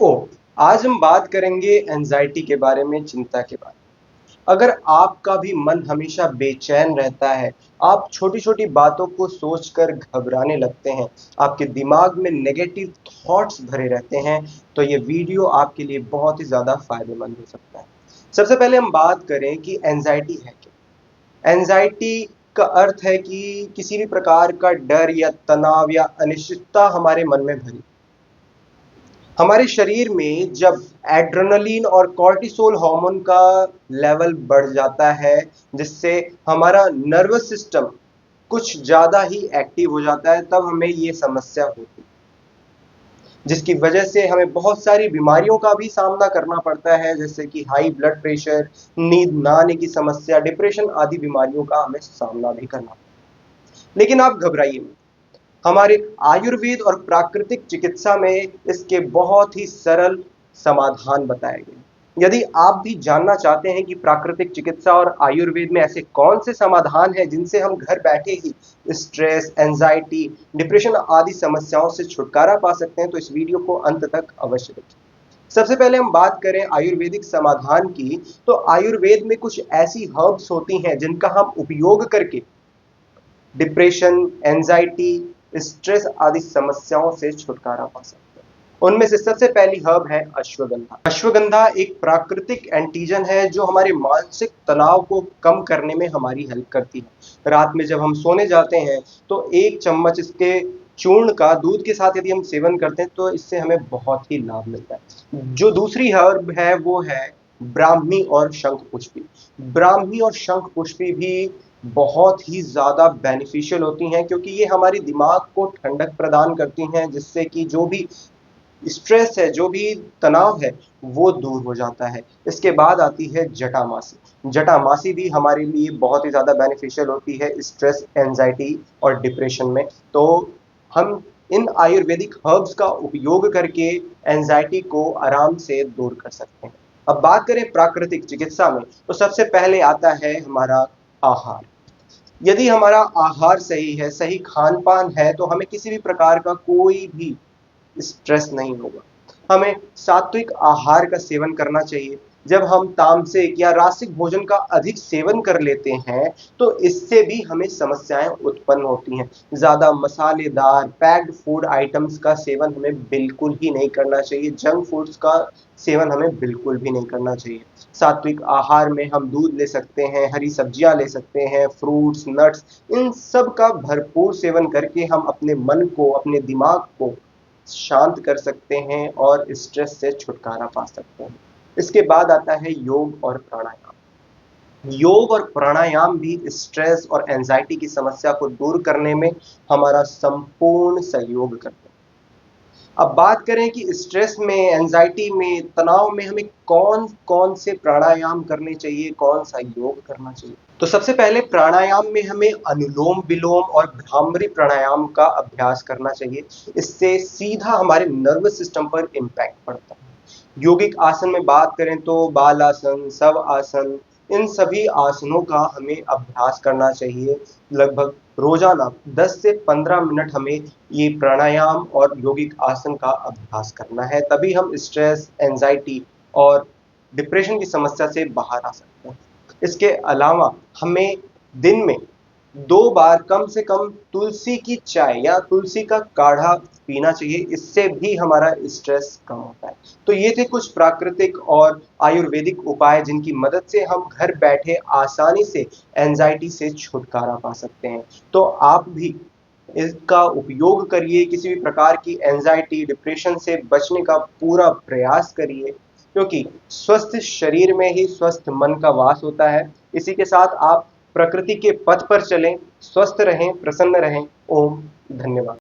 ओ आज हम बात करेंगे एंजाइटी के बारे में, चिंता के बारे में। अगर आपका भी मन हमेशा बेचैन रहता है, आप छोटी-छोटी बातों को सोचकर घबराने लगते हैं, आपके दिमाग में नेगेटिव थॉट्स भरे रहते हैं, तो ये वीडियो आपके लिए बहुत ही ज़्यादा फ़ायदेमंद हो सकता है। सबसे पहले हम बात करें कि एंजाइटी है क्या? एंजाइटी का अर्थ है कि किसी भी प्रकार का डर या तनाव या अनिश्चितता हमारे मन में भरी हमारे शरीर में जब एड्रेनलिन और कॉर्टिसोल हार्मोन का लेवल बढ़ जाता है, जिससे हमारा नर्वस सिस्टम कुछ ज़्यादा ही एक्टिव हो जाता है, तब हमें ये समस्या होती है, जिसकी वजह से हमें बहुत सारी बीमारियों का भी सामना करना पड़ता है, जैसे कि हाई ब्लड प्रेशर, नींद ना आने की समस्या, डिप्रेशन आदि बीमारियों का हमें सामना भी करना पड़ता है। लेकिन आप घबराइए मत। हमारे आयुर्वेद और प्राकृतिक चिकित्सा में इसके बहुत ही सरल समाधान बताए गए। यदि आप भी जानना चाहते हैं कि प्राकृतिक चिकित्सा और आयुर्वेद में ऐसे कौन से समाधान हैं जिनसे हम घर बैठे ही स्ट्रेस, एंजाइटी, डिप्रेशन आदि समस्याओं से छुटकारा पा सकते हैं, तो इस वीडियो को अंत तक अवश्य देखें। सबसे पहले हम बात करें आयुर्वेदिक समाधान की, तो आयुर्वेद में कुछ ऐसी हर्ब्स होती हैं जिनका हम उपयोग करके डिप्रेशन, एंजाइटी, स्ट्रेस आदि समस्याओं से छुटकारा पा सकते हैं। उनमें से सबसे पहली हर्ब है अश्वगंधा। अश्वगंधा एक प्राकृतिक एंटीजन है जो हमारे मानसिक तनाव को कम करने में हमारी हेल्प करती है। रात में जब हम सोने जाते हैं तो 1 चम्मच इसके चूर्ण का दूध के साथ यदि हम सेवन करते हैं तो इससे हमें बहुत ही लाभ मिलता है। जो दूसरी हर्ब है वो है ब्राह्मी और शंखपुष्पी। ब्राह्मी और शंखपुष्पी भी बहुत ही ज़्यादा बेनिफिशियल होती हैं, क्योंकि ये हमारी दिमाग को ठंडक प्रदान करती हैं, जिससे कि जो भी स्ट्रेस है, जो भी तनाव है, वो दूर हो जाता है। इसके बाद आती है जटामासी। जटामासी भी हमारे लिए बहुत ही ज़्यादा बेनिफिशियल होती है स्ट्रेस, एंजाइटी और डिप्रेशन में। तो हम इन आयुर्वेदिक हर्ब्स का उपयोग करके एंजाइटी को आराम से दूर कर सकते हैं। अब बात करें प्राकृतिक चिकित्सा में, तो सबसे पहले आता है हमारा आहार। यदि हमारा आहार सही है, सही खान-पान है, तो हमें किसी भी प्रकार का कोई भी स्ट्रेस नहीं होगा। हमें सात्विक आहार का सेवन करना चाहिए। जब हम तामसिक या रासिक भोजन का अधिक सेवन कर लेते हैं, तो इससे भी हमें समस्याएँ उत्पन्न होती हैं। ज़्यादा मसालेदार पैक्ड फूड आइटम्स का सेवन हमें बिल्कुल ही नहीं करना चाहिए। जंक फूड्स का सेवन हमें बिल्कुल भी नहीं करना चाहिए। सात्विक आहार में हम दूध ले सकते हैं, हरी सब्जियाँ ले सकते हैं, फ्रूट्स, नट्स, इन सब का भरपूर सेवन करके हम अपने मन को, अपने दिमाग को शांत कर सकते हैं और स्ट्रेस से छुटकारा पा सकते हैं। इसके बाद आता है योग और प्राणायाम। योग और प्राणायाम भी स्ट्रेस और एंजाइटी की समस्या को दूर करने में हमारा संपूर्ण सहयोग करते हैं। अब बात करें कि स्ट्रेस में, एंजाइटी में, तनाव में हमें कौन-कौन से प्राणायाम करने चाहिए, कौन-सा योग करना चाहिए। तो सबसे पहले प्राणायाम में हमें अनुलोम-विलोम और भ्रामरी प्राणायाम का अभ्यास करना चाहिए। इससे सीधा हमारे नर्वस सिस्टम पर इम्पैक्ट पड़ता है। योगिक आसन में बात करें तो बालासन, शवासन, इन सभी आसनों का हमें अभ्यास करना चाहिए। लगभग रोजाना 10 से 15 मिनट हमें ये प्राणायाम और योगिक आसन का अभ्यास करना है, तभी हम स्ट्रेस, एंजाइटी और डिप्रेशन की समस्या से बाहर आ सकते हैं। इसके अलावा हमें दिन में 2 बार कम से कम तुलसी की चाय या तुलसी का काढ़ा पीना चाहिए, इससे भी हमारा स्ट्रेस कम होता है। तो ये थे कुछ प्राकृतिक और आयुर्वेदिक उपाय जिनकी मदद से हम घर बैठे आसानी से एंजाइटी से छुटकारा पा सकते हैं। तो आप भी इसका उपयोग करिए, किसी भी प्रकार की एंजाइटी, डिप्रेशन से बचने का पूरा प्रयास करिए, क्योंकि स्वस्थ शरीर में ही स्वस्थ मन का वास होता है। इसी के साथ आप प्रकृति के पथ पर चलें, स्वस्थ रहें, प्रसन्न रहें। ओम धन्यवाद।